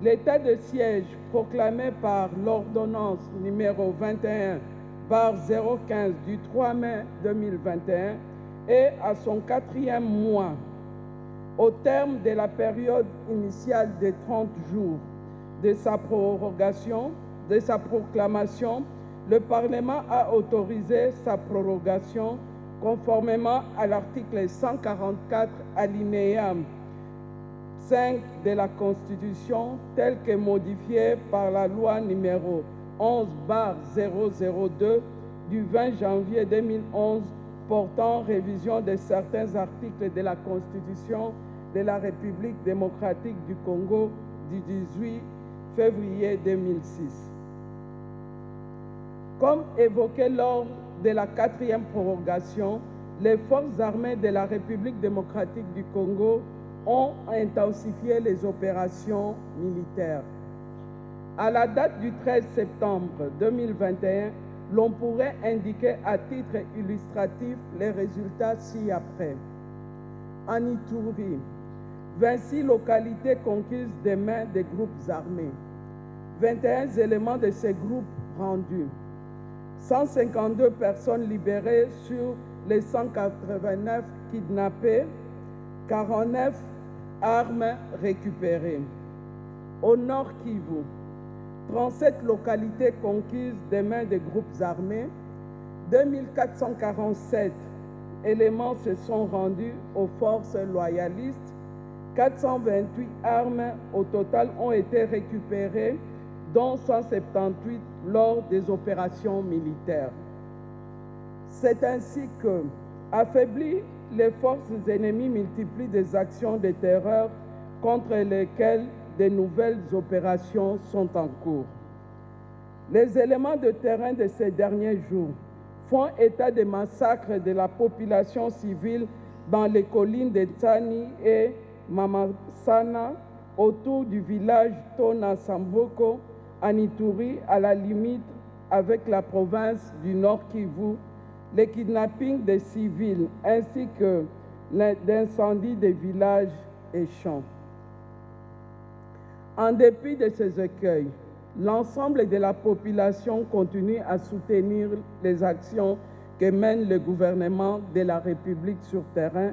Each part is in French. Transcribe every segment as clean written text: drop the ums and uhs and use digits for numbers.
L'état de siège proclamé par l'ordonnance numéro 21/015 du 3 mai 2021 est à son 4e mois. Au terme de la période initiale de 30 jours de sa proclamation, le Parlement a autorisé sa prorogation conformément à l'article 144 alinéa 5 de la Constitution, tel que modifié par la loi numéro 11/002 du 20 janvier 2011 portant révision de certains articles de la Constitution de la République démocratique du Congo du 18 février 2006. Comme évoqué lors de la 4e prorogation, les forces armées de la République démocratique du Congo ont intensifié les opérations militaires. À la date du 13 septembre 2021, l'on pourrait indiquer à titre illustratif les résultats ci-après. En Ituri, 26 localités conquises des mains des groupes armés, 21 éléments de ces groupes rendus, 152 personnes libérées sur les 189 kidnappées, 49 armes récupérées. Au Nord Kivu, 37 localités conquises des mains des groupes armés, 2447 éléments se sont rendus aux forces loyalistes, 428 armes au total ont été récupérées, dont 178 lors des opérations militaires. C'est ainsi que, affaiblies, les forces ennemies multiplient des actions de terreur contre lesquelles de nouvelles opérations sont en cours. Les éléments de terrain de ces derniers jours font état de massacres de la population civile dans les collines de Tsani et Mamasana, autour du village Tona Samboko, en Ituri, à la limite avec la province du Nord Kivu, les kidnappings des civils ainsi que l'incendie des villages et champs. En dépit de ces écueils, l'ensemble de la population continue à soutenir les actions que mène le gouvernement de la République sur terrain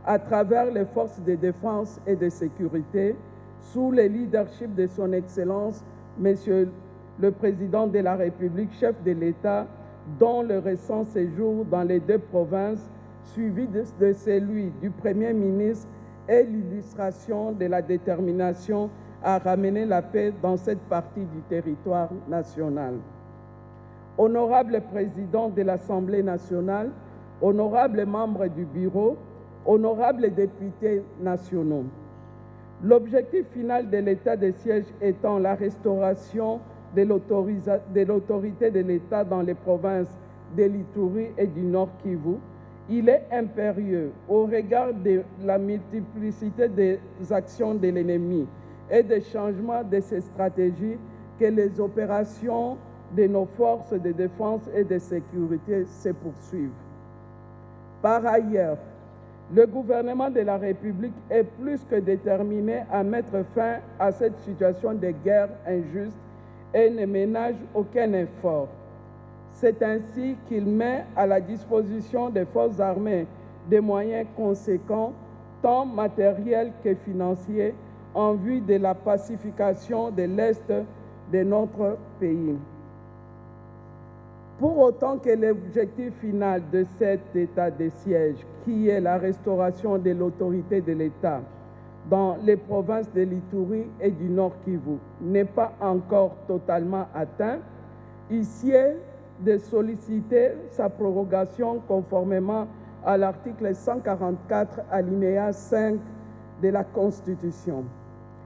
à travers les forces de défense et de sécurité, sous le leadership de son Excellence, Monsieur le Président de la République, chef de l'État, dont le récent séjour dans les 2 provinces, suivi de celui du Premier ministre, est l'illustration de la détermination à ramener la paix dans cette partie du territoire national. Honorable Président de l'Assemblée nationale, honorables membres du Bureau, honorables députés nationaux, l'objectif final de l'état de siège étant la restauration de l'autorité de l'État dans les provinces de l'Ituri et du Nord Kivu, il est impérieux, au regard de la multiplicité des actions de l'ennemi et des changements de ses stratégies, que les opérations de nos forces de défense et de sécurité se poursuivent. Par ailleurs, le gouvernement de la République est plus que déterminé à mettre fin à cette situation de guerre injuste et ne ménage aucun effort. C'est ainsi qu'il met à la disposition des forces armées des moyens conséquents, tant matériels que financiers, en vue de la pacification de l'Est de notre pays. Pour autant que l'objectif final de cet état de siège, qui est la restauration de l'autorité de l'État dans les provinces de l'Ituri et du Nord Kivu, n'est pas encore totalement atteint, ici est de solliciter sa prorogation conformément à l'article 144 alinéa 5 de la Constitution.